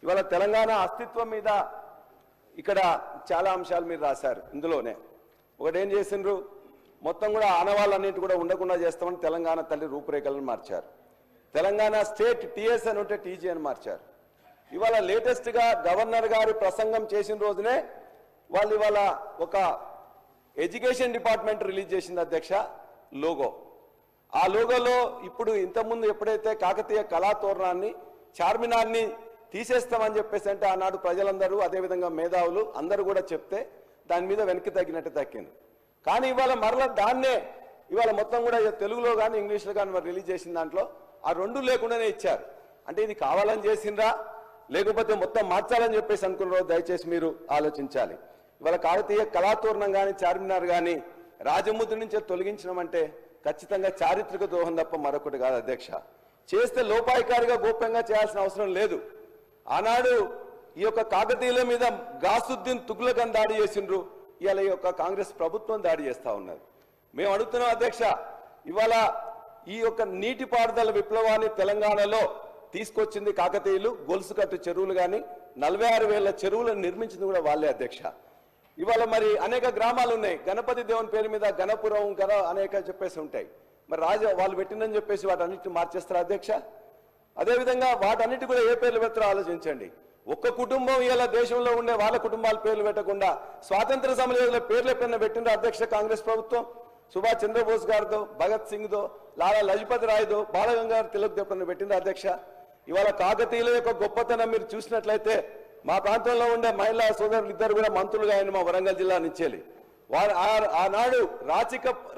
ఇవాళ తెలంగాణ అస్తిత్వం మీద ఇక్కడ చాలా అంశాలు మీరు రాశారు. ఇందులోనే ఒకటేం చేసిండ్రు, మొత్తం కూడా ఆనవాళ్ళన్నింటి కూడా ఉండకుండా చేస్తామని తెలంగాణ తల్లి రూపురేఖలను మార్చారు. తెలంగాణ స్టేట్ టీఎస్ అని ఉంటే టీజీ అని మార్చారు. ఇవాళ లేటెస్ట్గా గవర్నర్ గారి ప్రసంగం చేసిన రోజునే వాళ్ళు ఇవాళ ఒక ఎడ్యుకేషన్ డిపార్ట్మెంట్ రిలీజ్ చేసింది అధ్యక్ష లోగో. ఆ లోగోలో ఇప్పుడు ఇంతకుముందు ఎప్పుడైతే కాకతీయ కళాతోరణాన్ని చార్మినార్ని తీసేస్తామని చెప్పేసి అంటే ఆనాడు ప్రజలందరూ అదేవిధంగా మేధావులు అందరూ కూడా చెప్తే దాని మీద వెనక్కి తగ్గినట్టు తగ్గింది. కానీ ఇవాళ మరలా దాన్నే ఇవాళ మొత్తం కూడా తెలుగులో కానీ ఇంగ్లీష్లో కానీ మరి రిలీజ్ చేసిన దాంట్లో ఆ రెండు లేకుండానే ఇచ్చారు. అంటే ఇది కావాలని చేసిండ్రా లేకపోతే మొత్తం మార్చాలని చెప్పేసి అనుకున్నారో దయచేసి మీరు ఆలోచించాలి. ఇవాళ కాకతీయ కళాతోరణం కానీ చార్మినార్ కానీ రాజముద్ర నుంచే తొలగించడం ఖచ్చితంగా చారిత్రక ద్రోహం తప్ప మరొకటి కాదు అధ్యక్ష. చేస్తే లోపాయికారిగా గోప్యంగా చేయాల్సిన అవసరం లేదు. ఆనాడు ఈ యొక్క కాకతీయుల మీద గాసుద్దీన్ తుగ్లక్ అని దాడి చేసిండ్రు, ఇవాళ ఈ యొక్క కాంగ్రెస్ ప్రభుత్వం దాడి చేస్తూ ఉన్నది. మేము అడుగుతున్నాం అధ్యక్ష, ఇవాళ ఈ యొక్క నీటిపారుదల విప్లవాన్ని తెలంగాణలో తీసుకొచ్చింది కాకతీయులు. గొలుసుకట్టు చెరువులు కానీ 46,000 చెరువులను నిర్మించింది కూడా వాళ్ళే అధ్యక్ష. ఇవాళ మరి అనేక గ్రామాలు ఉన్నాయి, గణపతి దేవుని పేరు మీద గణపురం అనేక చెప్పేసి ఉంటాయి. మరి వాళ్ళు పెట్టిందని చెప్పేసి వాటన్నిటిని మార్చేస్తారు అధ్యక్ష. అదేవిధంగా వాటన్నిటి కూడా ఏ పేర్లు పెడతారో ఆలోచించండి. ఒక్క కుటుంబం ఇలా దేశంలో ఉండే వాళ్ళ కుటుంబాల పేర్లు పెట్టకుండా స్వాతంత్ర సమయంలో పేర్లు ఎప్పుడైనా పెట్టిండ్రు అధ్యక్ష కాంగ్రెస్ ప్రభుత్వం? సుభాష్ చంద్రబోస్ గారితో, భగత్ సింగ్తో, లాలా లజపతి రాయ్తో, బాలగంగాధర్ తిలక్ ఎప్పుడైనా పెట్టిండ్రు అధ్యక్ష? ఇవాళ కాకతీయుల యొక్క గొప్పతనం మీరు చూసినట్లయితే మా ప్రాంతంలో ఉండే మహిళా సోదరులు ఇద్దరు కూడా మంత్రులుగా ఆయన మా వరంగల్ జిల్లా నుంచేలి. వారు ఆనాడు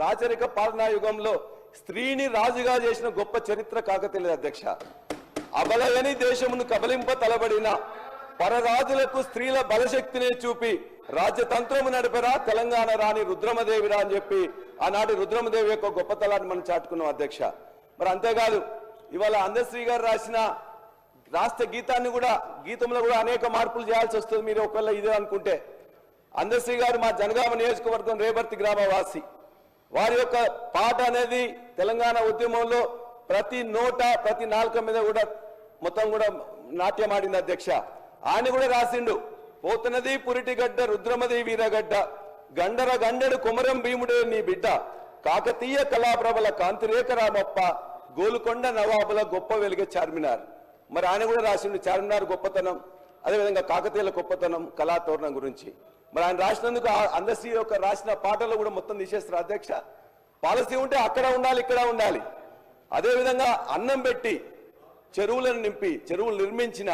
రాచరిక పాలనా యుగంలో స్త్రీని రాజుగా చేసిన గొప్ప చరిత్ర కాకతీయుల అధ్యక్ష. అబలయని దేశమును కబలింప తలబడిన పరరాజులకు స్త్రీల బలశక్తిని చూపి రాజ్యతంత్రము నడిపరా తెలంగాణ రాణి రుద్రమదేవిరా అని చెప్పి ఆనాడు రుద్రమదేవి యొక్క గొప్పతనాన్ని మనం చాటుకున్నాం అధ్యక్ష. మరి అంతేకాదు ఇవాళ అందశ్రీ గారు రాసిన రాష్ట్ర గీతంలో కూడా అనేక మార్పులు చేయాల్సి వస్తుంది. మీరు ఒకవేళ ఇదే అనుకుంటే, అందశ్రీ గారు మా జనగామ నియోజకవర్గం రేబర్తి గ్రామవాసి. వారి యొక్క పాట అనేది తెలంగాణ ఉద్యమంలో ప్రతి నోట ప్రతి నాలుక మీద కూడా మొత్తం కూడా నాట్యమాడింది అధ్యక్ష. ఆయన కూడా రాసిండు, పోతున్నది పురిటిగడ్డ రుద్రమది వీరగడ్డ గండర గండెడు కుమరం భీముడే నీ బిడ్డ కాకతీయ కళాప్రభల కాంతిరేఖ రామప్ప గోలుకొండ నవాబుల గొప్ప వెలుగే చార్మినార్. మరి ఆయన కూడా రాసిండు చార్మినార్ గొప్పతనం, అదేవిధంగా కాకతీయుల గొప్పతనం, కళాతోరణం గురించి. మరి ఆయన రాసినందుకు అందశ్రీ యొక్క రాసిన పాటలు కూడా మొత్తం తీసేస్తారు అధ్యక్ష. పాలసీ ఉంటే అక్కడ ఉండాలి, ఇక్కడ ఉండాలి. అదేవిధంగా అన్నం పెట్టి చెరువులను నింపి చెరువులు నిర్మించిన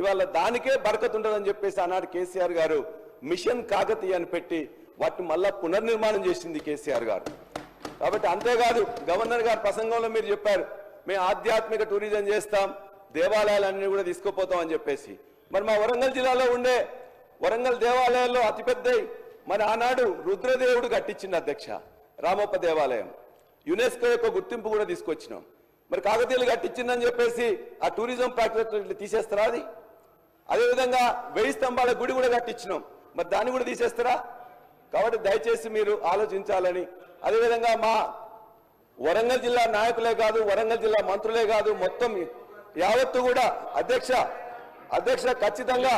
ఇవాళ దానికే బరకత్ ఉంటుందని చెప్పేసి ఆనాడు కేసీఆర్ గారు మిషన్ కాకతీయ అని పెట్టి వాటిని మళ్ళా పునర్నిర్మాణం చేసింది కేసీఆర్ గారు. కాబట్టి అంతేకాదు గవర్నర్ గారు ప్రసంగంలో మీరు చెప్పారు, మేము ఆధ్యాత్మిక టూరిజం చేస్తాం, దేవాలయాలన్నీ కూడా తీసుకుపోతాం అని చెప్పేసి. మరి మా వరంగల్ జిల్లాలో ఉండే వరంగల్ దేవాలయాల్లో అతిపెద్ద మన ఆనాడు రుద్రదేవుడు కట్టించింది అధ్యక్ష రామప్ప దేవాలయం. యునెస్కో యొక్క గుర్తింపు కూడా తీసుకొచ్చినాం. మరి కాకతీయులు కట్టించిందని చెప్పేసి ఆ టూరిజం ప్రాక్టీస్ తీసేస్తారా? అది అదేవిధంగా 1000 స్తంభాల గుడి కూడా కట్టించినాం, మరి దాన్ని కూడా తీసేస్తారా? కాబట్టి దయచేసి మీరు ఆలోచించాలని, అదేవిధంగా మా వరంగల్ జిల్లా నాయకులే కాదు, వరంగల్ జిల్లా మంత్రులే కాదు, మొత్తం యావత్తు కూడా అధ్యక్ష ఖచ్చితంగా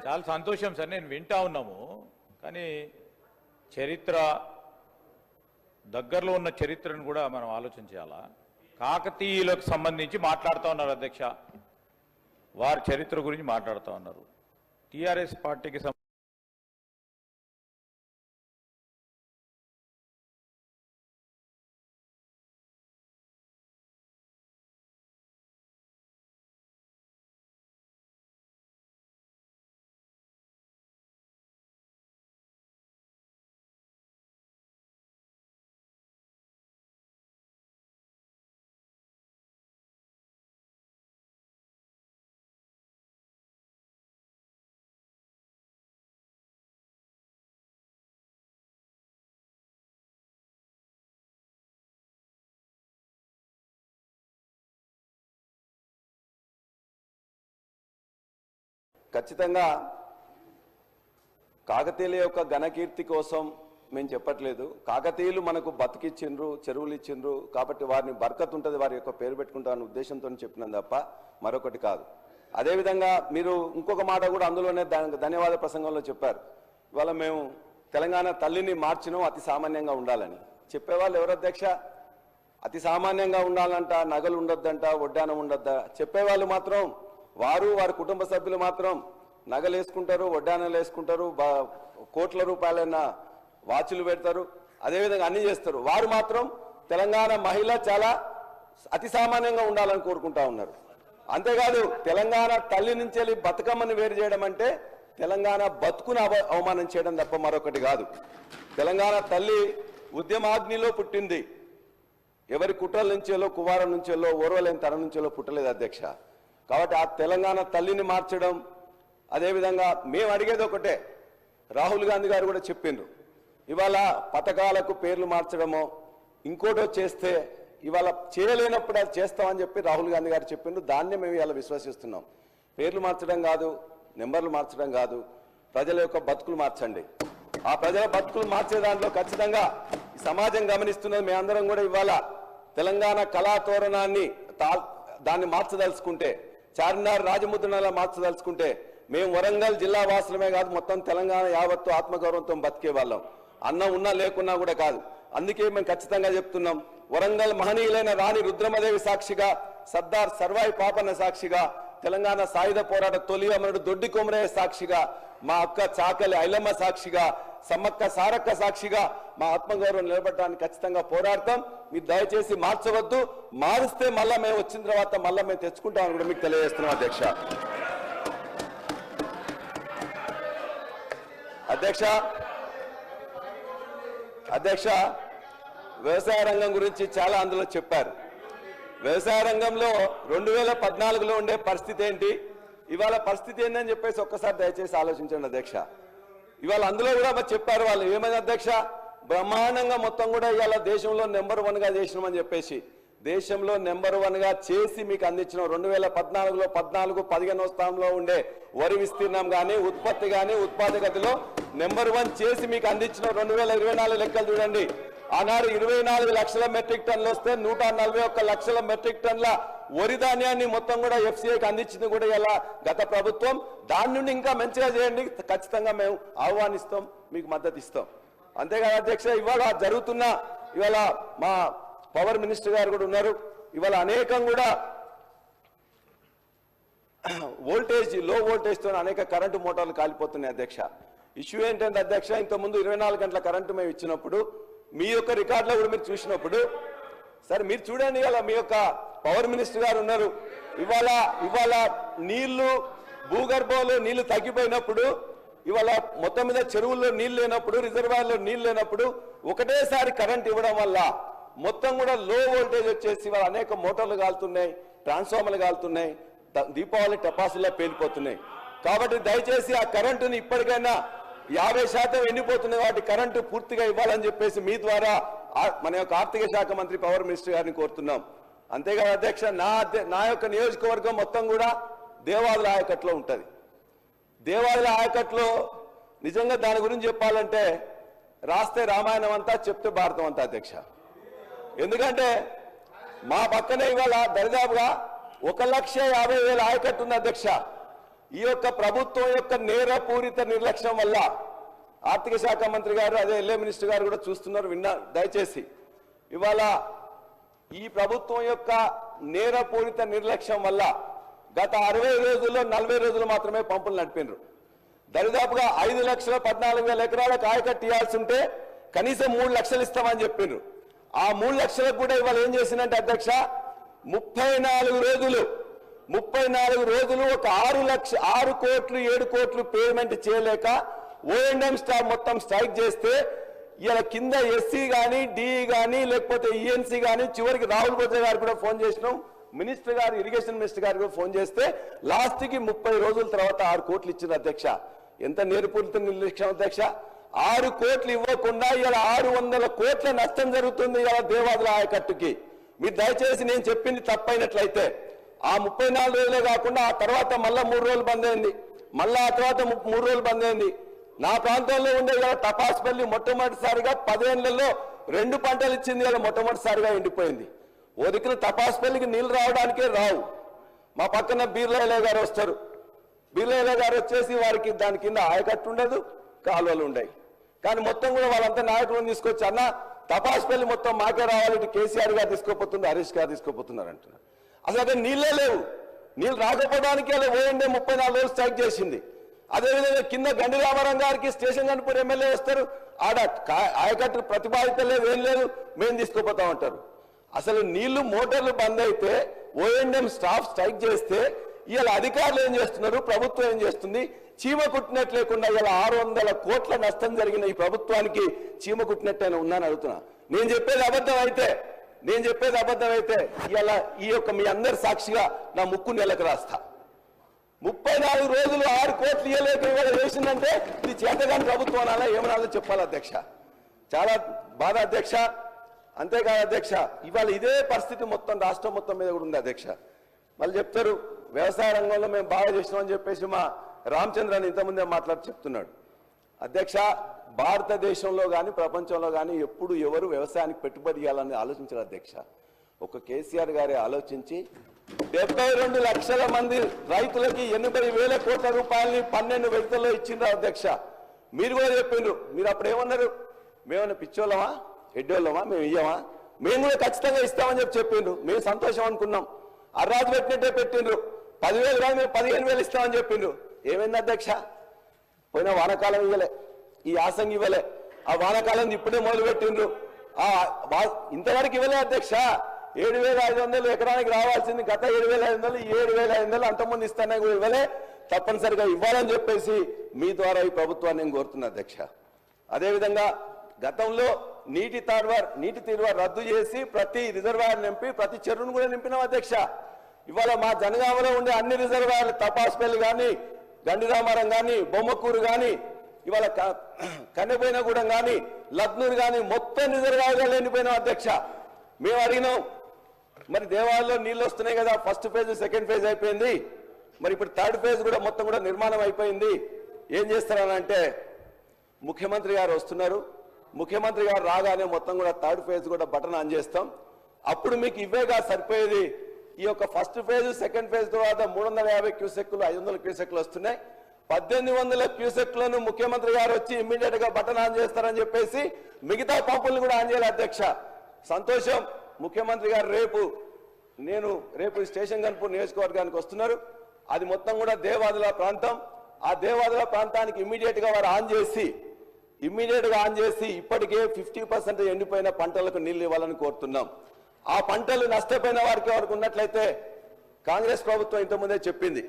చాలా సంతోషం సార్, నేను వింటా ఉన్నాము. కానీ చరిత్ర దగ్గరలో ఉన్న చరిత్రను కూడా మనం ఆలోచన చేయాలా. కాకతీయులకు సంబంధించి మాట్లాడుతూ ఉన్నారు అధ్యక్ష, వారి చరిత్ర గురించి మాట్లాడుతూ ఉన్నారు. టీఆర్ఎస్ పార్టీకి ఖచ్చితంగా కాకతీయుల యొక్క ఘనకీర్తి కోసం మేము చెప్పట్లేదు. కాకతీయులు మనకు బతికిచ్చిండ్రు, చెరువులు ఇచ్చిండ్రు, కాబట్టి వారిని బర్కత్ ఉంటుంది, వారి యొక్క పేరు పెట్టుకుంటారనే ఉద్దేశంతో చెప్పినాం తప్ప మరొకటి కాదు. అదేవిధంగా మీరు ఇంకొక మాట కూడా అందులోనే ధన్యవాద ప్రసంగంలో చెప్పారు. ఇవాళ మేము తెలంగాణ తల్లిని మార్చినాం అతి సామాన్యంగా ఉండాలని. చెప్పేవాళ్ళు ఎవరు అధ్యక్ష? అతి సామాన్యంగా ఉండాలంట, నగలు ఉండొద్దంట, వడ్డానం ఉండొద్దా? చెప్పేవాళ్ళు మాత్రం వారి కుటుంబ సభ్యులు మాత్రం నగలు వేసుకుంటారు, వడ్డానాలు వేసుకుంటారు, కోట్ల రూపాయలైన వాచులు పెడతారు, అదేవిధంగా అన్ని చేస్తారు. వారు మాత్రం తెలంగాణ మహిళ చాలా అతి సామాన్యంగా ఉండాలని కోరుకుంటా ఉన్నారు. అంతేకాదు తెలంగాణ తల్లి నుంచి వెళ్ళి బతుకమ్మని వేరు చేయడం అంటే తెలంగాణ బతుకును అవమానం చేయడం తప్ప మరొకటి కాదు. తెలంగాణ తల్లి ఉద్యమాగ్నిలో పుట్టింది. ఎవరి కుట్రల నుంచేలో, కువారం నుంచేలో, ఓర్వలేని తరం నుంచేలో పుట్టలేదు అధ్యక్ష. కాబట్టి ఆ తెలంగాణ తల్లిని మార్చడం, అదేవిధంగా మేము అడిగేది ఒకటే, రాహుల్ గాంధీ గారు కూడా చెప్పిండ్రు, ఇవాళ పథకాలకు పేర్లు మార్చడమో ఇంకోటో చేస్తే ఇవాళ చేయలేనప్పుడు అది చేస్తామని చెప్పి రాహుల్ గాంధీ గారు చెప్పిండ్రు. దాన్నే మేము ఇవాళ విశ్వసిస్తున్నాం. పేర్లు మార్చడం కాదు, నెంబర్లు మార్చడం కాదు, ప్రజల యొక్క బతుకులు మార్చండి. ఆ ప్రజల బతుకులు మార్చే దాంట్లో ఖచ్చితంగా ఈ సమాజం గమనిస్తున్నది. మేమందరం కూడా ఇవాళ తెలంగాణ కళాతోరణాన్ని దాన్ని మార్చదలుచుకుంటే, చార్మినార్ రాజముద్రలా మార్చదలుచుకుంటే మేము వరంగల్ జిల్లా వాసులమే కాదు, మొత్తం తెలంగాణ యావత్తు ఆత్మగౌరవంతో బతికే వాళ్ళం. అన్నం ఉన్నా లేకున్నా కూడా కాదు. అందుకే మేము ఖచ్చితంగా చెప్తున్నాం, వరంగల్ మహనీయులైన రాణి రుద్రమదేవి సాక్షిగా, సర్దార్ సర్వాయి పాపన్న సాక్షిగా, తెలంగాణ సాయుధ పోరాట తొలి అమరుడు దొడ్డి కొమరయ్య సాక్షిగా, మా అక్క చాకలి ఐలమ్మ సాక్షిగా, సమ్మక్క సారక్క సాక్షిగా మా ఆత్మగౌరవం నిలబడడానికి ఖచ్చితంగా పోరాడతాం. మీరు దయచేసి మార్చవద్దు. మారుస్తే మళ్ళా మేము వచ్చిన తర్వాత మళ్ళా మేము తెచ్చుకుంటామని కూడా మీకు తెలియజేస్తున్నాం అధ్యక్ష. అధ్యక్ష వ్యవసాయ రంగం గురించి చాలా అందులో చెప్పారు. వ్యవసాయ రంగంలో 2014లో ఉండే పరిస్థితి ఏంటి, ఇవాళ పరిస్థితి ఏంటని చెప్పేసి ఒక్కసారి దయచేసి ఆలోచించండి అధ్యక్ష. ఇవాళ అందులో కూడా చెప్పారు వాళ్ళు ఏమైంది అధ్యక్ష, బ్రహ్మాండంగా మొత్తం కూడా ఇవాళ దేశంలో నెంబర్ 1గా చేసినామని చెప్పేసి దేశంలో నెంబర్ 1గా చేసి మీకు అందించిన 2014లో 14-15వ స్థానంలో ఉండే వరి విస్తీర్ణం కానీ, ఉత్పత్తి కానీ, ఉత్పాదకతలో నెంబర్ 1 చేసి మీకు అందించిన 2024 లెక్కలు చూడండి. ఆనాడు 24 లక్షల మెట్రిక్ టన్నులు వస్తే 141 లక్షల మెట్రిక్ టన్నుల వరి ధాన్యాన్ని మొత్తం కూడా ఎఫ్సీఐకి అందించింది కూడా ఇలా గత ప్రభుత్వం. దాని నుండి ఇంకా మంచిగా చేయండి, ఖచ్చితంగా మేము ఆహ్వానిస్తాం, మీకు మద్దతు ఇస్తాం. అంతేకాదు అధ్యక్ష, ఇవాళ జరుగుతున్న ఇవాళ మా పవర్ మినిస్టర్ గారు కూడా ఉన్నారు. ఇవాళ అనేకం కూడా వోల్టేజ్, లో వోల్టేజ్తో అనేక కరెంటు మోటార్లు కాలిపోతున్నాయి అధ్యక్ష. ఇష్యూ ఏంటంటే అధ్యక్ష, ఇంతకుముందు 24 గంటల కరెంటు మేము ఇచ్చినప్పుడు మీ యొక్క రికార్డులో కూడా మీరు చూసినప్పుడు, సరే మీరు చూడండి, ఇవాళ మీ యొక్క పవర్ మినిస్టర్ గారు ఉన్నారు. ఇవాళ నీళ్లు, భూగర్భంలో నీళ్లు తగ్గిపోయినప్పుడు, ఇవాళ మొత్తం మీద చెరువుల్లో నీళ్లు లేనప్పుడు, రిజర్వాయర్లో నీళ్లు లేనప్పుడు ఒకటేసారి కరెంట్ ఇవ్వడం వల్ల మొత్తం కూడా లో వోల్టేజ్ వచ్చేసి ఇవాళ అనేక మోటార్లు కాలుతున్నాయి, ట్రాన్స్ఫార్మర్లు కాలుతున్నాయి, దీపావళి టపాసుల్లో పేలిపోతున్నాయి. కాబట్టి దయచేసి ఆ కరెంటుని ఇప్పటికైనా 50% ఎండిపోతుంది కాబట్టి కరెంటు పూర్తిగా ఇవ్వాలని చెప్పేసి మీ ద్వారా మన యొక్క ఆర్థిక శాఖ మంత్రి పవర్ మినిస్టర్ గారిని కోరుతున్నాం. అంతేకాదు అధ్యక్ష, నా యొక్క నియోజకవర్గం మొత్తం కూడా దేవాదుల ఆయకట్లో ఉంటుంది. దేవాదుల ఆయకట్లో నిజంగా దాని గురించి చెప్పాలంటే రాస్తే రామాయణం అంతా, చెప్తే భారతం అంతా అధ్యక్ష. ఎందుకంటే మా పక్కనే ఇవాళ దరిదాపుగా 1,50,000 ఆయకట్టు ఉంది అధ్యక్ష. ఈ యొక్క ప్రభుత్వం యొక్క నేరపూరిత నిర్లక్ష్యం వల్ల ఆర్థిక శాఖ మంత్రి గారు, అదే ఎల్ఏ మినిస్టర్ గారు కూడా చూస్తున్నారు, విన్నారు. దయచేసి ఇవాళ ఈ ప్రభుత్వం యొక్క నేరపూరిత నిర్లక్ష్యం వల్ల గత 60 రోజుల్లో 40 రోజులు మాత్రమే పంపులు నడిపినారు. దరిదాపుగా 5,14,000 ఎకరాలకు ఆయకట్టు ఇవ్వాల్సి ఉంటే కనీసం 3 లక్షలు ఇస్తామని చెప్పిండ్రు. ఆ 3 లక్షలకు కూడా ఇవాళ ఏం చేసిందంటే అధ్యక్ష, 34 రోజులు ఒక 6 కోట్లు 7 కోట్లు పేమెంట్ చేయలేక ఓఎండ్ఎం స్టాఫ్ మొత్తం స్ట్రైక్ చేస్తే ఇలా కింద ఎస్సీ కానీ, డిఈ కానీ, లేకపోతే ఈఎన్సీ కానీ, చివరికి రాహుల్ గోద్రే గారు కూడా ఫోన్ చేసినాం, మినిస్టర్ గారు, ఇరిగేషన్ మినిస్టర్ గారు కూడా ఫోన్ చేస్తే లాస్ట్కి 30 రోజుల తర్వాత 6 కోట్లు ఇచ్చింది అధ్యక్ష. ఎంత నేర్పూరిత నిర్లక్ష్యం అధ్యక్ష. 6 కోట్లు ఇవ్వకుండా ఇలా 600 కోట్ల నష్టం జరుగుతుంది ఇలా దేవాదుల ఆయకట్టుకి. మీరు దయచేసి నేను చెప్పింది తప్పైనట్లయితే ఆ 34 రోజులే కాకుండా ఆ తర్వాత మళ్ళా 3 రోజులు బంద్ అయింది, మళ్ళా ఆ తర్వాత 3 రోజులు బంద్ అయింది, నా ప్రాంతంలో ఉండే కదా తపాస్పల్లి మొట్టమొదటిసారిగా 10 ఏళ్లలో 2 పంటలు ఇచ్చింది కదా మొట్టమొదటిసారిగా ఎండిపోయింది. ఓ దిక్కున తపాస్పల్లికి నీళ్లు రావడానికే రావు. మా పక్కన బీర్లాయిలే గారు వస్తారు. బీర్లాయిలే గారు వచ్చేసి వారికి దాని కింద ఆయకట్టు ఉండదు, కాలువలు ఉండయి. కానీ మొత్తం కూడా వాళ్ళంతా నాయకులను తీసుకొచ్చి అన్న తపాస్పల్లి మొత్తం మాకే రావాలి, ఇటు కేసీఆర్ గారు తీసుకోపోతుంది, హరీష్ గారు తీసుకోపోతున్నారు అంటున్నారు. అసలు అక్కడ నీళ్ళే లేవు. నీళ్ళు రాకపోవడానికి అలా ఓఎండే 34 రోజులు స్ట్రైక్ చేసింది. అదేవిధంగా కింద గండి రామారావు గారికి స్టేషన్ కనుపూర్ ఎమ్మెల్యే వస్తారు, ఆడ ఆయకట్టు ప్రతిపాదిత లేదు, ఏం లేదు, మేము తీసుకోపోతాం అంటారు. అసలు నీళ్లు మోటార్లు బంద్ అయితే ఓఎండ్ఎం స్టాఫ్ స్ట్రైక్ చేస్తే ఇవాళ అధికారులు ఏం చేస్తున్నారు, ప్రభుత్వం ఏం చేస్తుంది? చీమ కుట్టినట్టు లేకుండా ఇలా 600 కోట్ల నష్టం జరిగిన ఈ ప్రభుత్వానికి చీమ కుట్టినట్టయినా ఉందని అడుగుతున్నా. నేను చెప్పేది అబద్ధం అయితే ఇలా ఈ యొక్క మీ అందరి సాక్షిగా నా ముక్కు నెలకు రాస్తా. 34 రోజులు 6 కోట్లు ఇవ్వలేక ఇవాళ చేసిందంటే ఇది చేతగాని ప్రభుత్వం అనాలా ఏమనాలో చెప్పాలి అధ్యక్ష. చాలా బాధ అధ్యక్ష. అంతేకాదు అధ్యక్ష, ఇవాళ ఇదే పరిస్థితి మొత్తం రాష్ట్రం మొత్తం మీద కూడా ఉంది అధ్యక్ష. మళ్ళీ చెప్తారు వ్యవసాయ రంగంలో మేము బాగా చేసినామని చెప్పేసి మా రామచంద్రని ఇంతకుముందే మాట్లాడి చెప్తున్నాడు. అధ్యక్ష, భారతదేశంలో కానీ ప్రపంచంలో కానీ ఎప్పుడు ఎవరు వ్యవసాయానికి పెట్టుబడి ఇవ్వాలని ఆలోచించారు అధ్యక్ష. ఒక కేసీఆర్ గారే ఆలోచించి 72 లక్షల మంది రైతులకి 80,000 కోట్ల రూపాయలని 12 విడతల్లో ఇచ్చిండ్రు అధ్యక్ష. మీరు కూడా చెప్పిండ్రు. మీరు అప్పుడు ఏమన్నారు? మేమన్నా పిచ్చోళ్ళమా, ఎడ్డోళ్ళమా, మేము ఇయ్యమా? మేము కూడా ఖచ్చితంగా ఇస్తామని చెప్పిండ్రు. మేము సంతోషం అనుకున్నాం. అర్రాజు పెట్టినట్టే పెట్టిండ్రు. 10,000 కాదు మేము 15,000 ఇస్తామని చెప్పిండ్రు. ఏమైంది అధ్యక్ష? పోయిన వానకాలం ఇవ్వలే, ఈ యాసంగి ఇవ్వలే, ఆ వానకాలం ఇప్పుడే మొదలు పెట్టిండ్రు. ఇంతవరకు ఇవ్వలే అధ్యక్ష. 7,500 ఎకరానికి రావాల్సింది గత 7,500, 7,500 అంతకుముందు ఇస్తానే కూడా ఇవ్వలే. తప్పనిసరిగా ఇవ్వాలని చెప్పేసి మీ ద్వారా ఈ ప్రభుత్వాన్ని నేను కోరుతున్నా అధ్యక్ష. అదేవిధంగా గతంలో నీటి తీరువారు రద్దు చేసి ప్రతి రిజర్వాయర్ నింపి ప్రతి చెరువును కూడా నింపినాం అధ్యక్ష. ఇవాళ మా జనగామలో ఉండే అన్ని రిజర్వాయర్లు తపాస్పల్లి కానీ, గండిరామారం కానీ, బొమ్మకూరు కానీ, ఇవాళ కన్నెపోయినగూడెం కానీ, లక్నూరు కానీ మొత్తం రిజర్వాయర్లు ఎండిపోయినాం అధ్యక్ష. మేము అడిగినాం, మరి దేవాలయంలో నీళ్ళు వస్తున్నాయి కదా, ఫస్ట్ ఫేజ్ సెకండ్ ఫేజ్ అయిపోయింది, మరి ఇప్పుడు థర్డ్ ఫేజ్ కూడా మొత్తం కూడా నిర్మాణం అయిపోయింది, ఏం చేస్తారని అంటే ముఖ్యమంత్రి గారు వస్తున్నారు, ముఖ్యమంత్రి గారు రాగానే మొత్తం కూడా థర్డ్ ఫేజ్ కూడా బటన్ ఆన్ చేస్తాం, అప్పుడు మీకు ఇవేగా సరిపోయేది. ఈ యొక్క ఫస్ట్ ఫేజ్ సెకండ్ ఫేజ్ తర్వాత 350 క్యూసెక్లు 500 క్యూసెక్లు వస్తున్నాయి. 1800 క్యూసెక్లను ముఖ్యమంత్రి గారు వచ్చి ఇమ్మీడియట్ గా బటన్ ఆన్ చేస్తారని చెప్పేసి మిగతా పంపులను కూడా ఆన్ చేయాలి అధ్యక్ష. సంతోషం. ముఖ్యమంత్రి గారు రేపు స్టేషన్ కనుపూర్ నియోజకవర్గానికి వస్తున్నారు. అది మొత్తం కూడా దేవాదుల ప్రాంతం. ఆ దేవాదుల ప్రాంతానికి ఇమ్మీడియట్ గా వారు ఆన్ చేసి ఇప్పటికే 50% ఎండిపోయిన పంటలకు నీళ్లు ఇవ్వాలని కోరుతున్నాం. ఆ పంటలు నష్టపోయిన వారికి ఉన్నట్లయితే కాంగ్రెస్ ప్రభుత్వం ఇంతకుముందే చెప్పింది.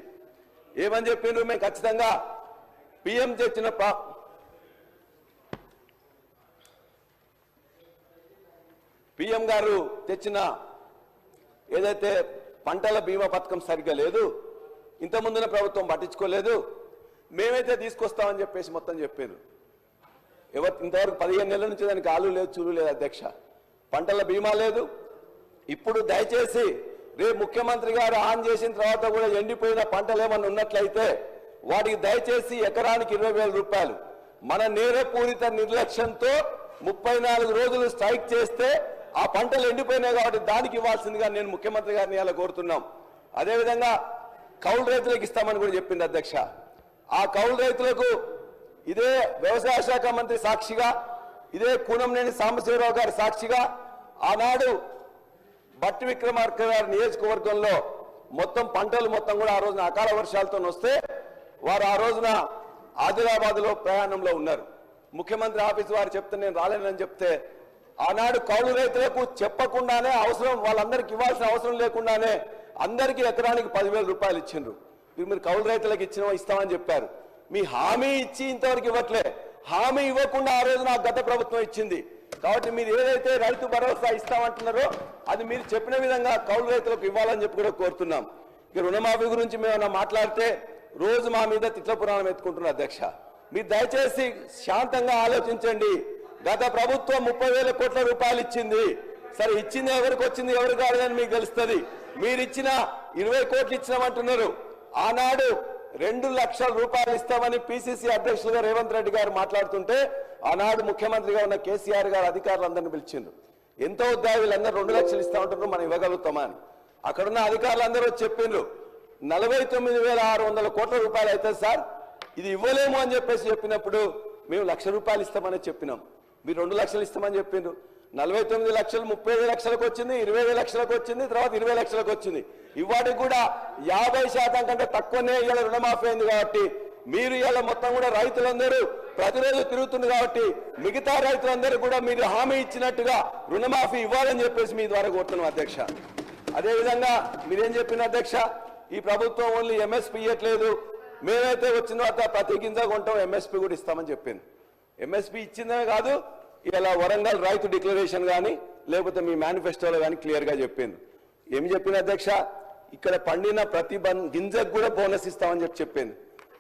ఏమని చెప్పిండ్రు? మేము ఖచ్చితంగా పిఎం గారు తెచ్చిన ఏదైతే పంటల బీమా పథకం సరిగ్గా లేదు, ఇంతకుముందున ప్రభుత్వం పట్టించుకోలేదు, మేమైతే తీసుకొస్తామని చెప్పేసి మొత్తం చెప్పారు. ఇంతవరకు 15 నెలల నుంచి దానికి ఆలు లేదు, చూలు లేదు అధ్యక్ష. పంటల బీమా లేదు. ఇప్పుడు దయచేసి రేపు ముఖ్యమంత్రి గారు ఆన్ చేసిన తర్వాత కూడా ఎండిపోయిన పంటలు ఏమన్నా ఉన్నట్లయితే వాటికి దయచేసి ఎకరానికి 20,000 రూపాయలు. మన నేరపూరిత నిర్లక్ష్యంతో 34 రోజులు స్ట్రైక్ చేస్తే ఆ పంటలు ఎండిపోయినాయి కాబట్టి దానికి ఇవ్వాల్సిందిగా నేను ముఖ్యమంత్రి గారిని ఇలా కోరుతున్నాం. అదేవిధంగా కౌలు రైతులకు ఇస్తామని కూడా చెప్పింది అధ్యక్ష. ఆ కౌలు రైతులకు ఇదే వ్యవసాయ శాఖ మంత్రి సాక్షిగా, ఇదే కూనంనేని సాంబశివరావు గారి సాక్షిగా ఆనాడు బట్టి విక్రమార్క గారి నియోజకవర్గంలో మొత్తం పంటలు మొత్తం కూడా ఆ రోజున అకాల వర్షాలతో వస్తే వారు ఆ రోజున ఆదిలాబాద్ లో ప్రయాణంలో ఉన్నారు. ముఖ్యమంత్రి ఆఫీస్ వారు చెప్తే నేను రాలేనని చెప్తే ఆనాడు కౌలు రైతులకు చెప్పకుండానే వాళ్ళందరికీ ఇవ్వాల్సిన అవసరం లేకుండానే అందరికీ ఎకరానికి 10,000 రూపాయలు ఇచ్చిండ్రు. మీరు కౌలు రైతులకు ఇస్తామని చెప్పారు. మీ హామీ ఇచ్చి ఇంతవరకు ఇవ్వట్లే. హామీ ఇవ్వకుండా ఆ రోజున గత ప్రభుత్వం ఇచ్చింది. కాబట్టి మీరు ఏదైతే రైతు భరోసా ఇస్తామంటున్నారో అది మీరు చెప్పిన విధంగా కౌలు రైతులకు ఇవ్వాలని చెప్పి కూడా కోరుతున్నాం. ఇక రుణమాఫీ గురించి మేము మాట్లాడితే రోజు మా మీద తిట్ల పురాణం ఎత్తుకుంటున్నారు అధ్యక్ష. మీరు దయచేసి శాంతంగా ఆలోచించండి. గత ప్రభుత్వం 30,000 కోట్ల రూపాయలు ఇచ్చింది. సరే, ఇచ్చింది ఎవరికి వచ్చింది ఎవరు కాదని మీకు తెలుస్తుంది. మీరు ఇచ్చిన 20 కోట్లు ఇచ్చినామంటున్నారు. ఆనాడు 2 లక్షల రూపాయలు ఇస్తామని పిసిసి అధ్యక్షులుగా రేవంత్ రెడ్డి గారు మాట్లాడుతుంటే ఆనాడు ముఖ్యమంత్రిగా ఉన్న కేసీఆర్ గారు అధికారులందరినీ పిలిచిండ్రు. ఎంతో ఉద్యోగులు వీళ్ళందరూ 2 లక్షలు ఇస్తా ఉంటున్నారు, మనం ఇవ్వగలుగుతామా అని. అక్కడున్న అధికారులందరూ వచ్చి చెప్పిండ్రు 49,600 కోట్ల రూపాయలు అవుతుంది సార్, ఇది ఇవ్వలేము అని చెప్పినప్పుడు మేము ₹1,00,000 ఇస్తామని చెప్పినాం, మీరు 2 లక్షలు ఇస్తామని చెప్పిండ్రు. 49 లక్షలు 35 లక్షలకు వచ్చింది, 25 లక్షలకు వచ్చింది, తర్వాత 20 లక్షలకు వచ్చింది. ఇవాటికి కూడా 50% కంటే తక్కువనే ఇవాళ రుణమాఫీ అయింది. కాబట్టి మీరు ఇవాళ మొత్తం కూడా రైతులందరూ ప్రతిరోజు తిరుగుతుంది కాబట్టి మిగతా రైతులందరూ కూడా మీరు హామీ ఇచ్చినట్టుగా రుణమాఫీ ఇవ్వాలని చెప్పేసి మీ ద్వారా కోరుతున్నాం అధ్యక్ష. అదేవిధంగా మీరేం చెప్పిన అధ్యక్ష, ఈ ప్రభుత్వం ఓన్లీ ఎంఎస్పీ ఇవ్వట్లేదు, మేమైతే వచ్చిన తర్వాత ప్రతి గింజ కొంటాం ఎంఎస్పీ కూడా ఇస్తామని చెప్పింది. ఎంఎస్పీ ఇచ్చిందే కాదు, ఇలా వరంగల్ రైతు డిక్లరేషన్ కానీ లేకపోతే మీ మేనిఫెస్టోలో కానీ క్లియర్గా చెప్పింది. ఏమి చెప్పిన అధ్యక్ష, ఇక్కడ పండిన ప్రతి గింజకు కూడా బోనస్ ఇస్తామని చెప్పింది.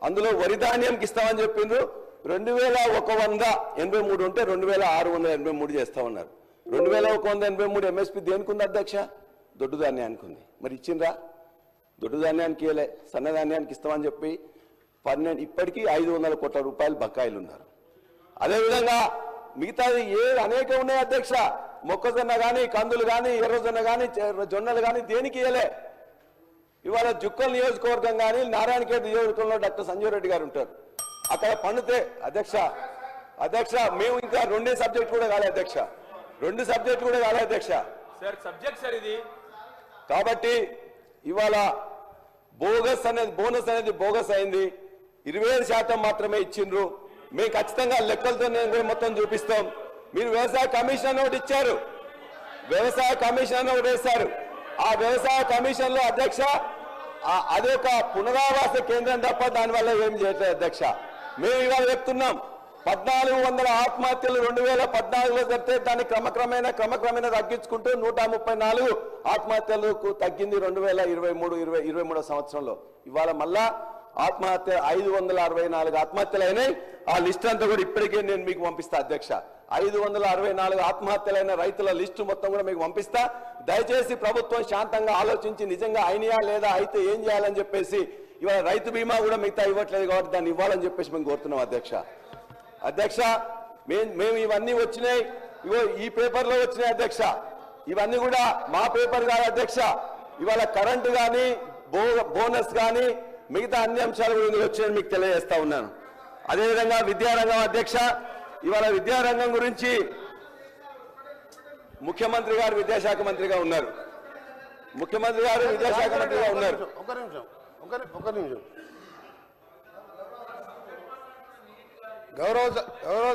అందులో వరి ధాన్యంకి ఇస్తామని చెప్పిండ్రు. 2183 ఉంటే 2683 చేస్తామన్నారు. 2183 ఎంఎస్పీ దేనికి ఉంది అధ్యక్ష? దొడ్డు ధాన్యానికి ఉంది. మరి ఇచ్చిండ్రా? దొడ్డు ధాన్యానికి ఇవ్వలే, సన్నధాన్యానికి ఇస్తామని చెప్పి ఇప్పటికీ 500 కోట్ల రూపాయలు బకాయిలు ఉన్నారు. అదేవిధంగా మిగతాది అనేక ఉన్నాయి అధ్యక్ష. మొక్కజొన్న కానీ, కందులు కానీ, ఎర్రజొన్న కానీ, జొన్నలు కానీ దేనికి ఇవ్వలే. ఇవాళ జుక్కల్ నియోజకవర్గం కానీ నారాయణఖేడ్ నియోజకవర్గంలో డాక్టర్ సంజీవ్ రెడ్డి గారు ఉంటారు. అక్కడ పండితే అధ్యక్ష మేము ఇంకా 2 సబ్జెక్ట్ కూడా కాలే అధ్యక్ష, 2 సబ్జెక్ట్ కూడా కాలే అధ్యక్ష. సార్ సబ్జెక్ట్ సార్ ఇది. కాబట్టి ఇవాళ బోనస్ అనేది బోగస్ అయింది. 25% మాత్రమే ఇచ్చిండ్రు. మేము ఖచ్చితంగా లెక్కలతో నేను మొత్తం చూపిస్తాం. మీరు వ్యవసాయ కమిషన్ ఒకటి ఇచ్చారు, వ్యవసాయ కమిషన్ ఒకటి వేశారు. ఆ వ్యవసాయ కమిషన్ లో అధ్యక్ష అది ఒక పునరావాస కేంద్రం తప్ప దానివల్ల ఏం చేయట్లేదు అధ్యక్ష. మేము ఇవాళ చెప్తున్నాం 1400 ఆత్మహత్యలు 2014లో జరిగితే దాన్ని క్రమక్రమేణా తగ్గించుకుంటూ 134 ఆత్మహత్యలకు తగ్గింది 2023 సంవత్సరంలో. ఇవాళ మళ్ళా ఆత్మహత్య 564 ఆత్మహత్యలు అయినాయి. ఆ లిస్ట్ అంతా కూడా ఇప్పటికే నేను మీకు పంపిస్తా అధ్యక్ష. 564 ఆత్మహత్యలైన రైతుల లిస్టు మొత్తం కూడా మీకు పంపిస్తా. దయచేసి ప్రభుత్వం శాంతంగా ఆలోచించి నిజంగా అయినాయా లేదా, అయితే ఏం చేయాలని చెప్పేసి ఇవాళ రైతు బీమా కూడా మిగతా ఇవ్వట్లేదు కాబట్టి దాన్ని ఇవ్వాలని చెప్పేసి మేము కోరుతున్నాం అధ్యక్ష. మేము ఇవన్నీ వచ్చినాయి, ఇవో ఈ పేపర్లో వచ్చినాయి అధ్యక్ష. ఇవన్నీ కూడా మా పేపర్ కాదు అధ్యక్ష. ఇవాళ కరెంటు కానీ, బోనస్ కానీ, మిగతా అన్ని అంశాలు కూడా వచ్చినాయని మీకు తెలియజేస్తా ఉన్నాను. అదేవిధంగా విద్యారంగం అధ్యక్ష, ఇవాళ విద్యారంగం గురించి ముఖ్యమంత్రి గారు విద్యాశాఖ మంత్రిగా ఉన్నారు. ఒక నిమిషం. గౌరవ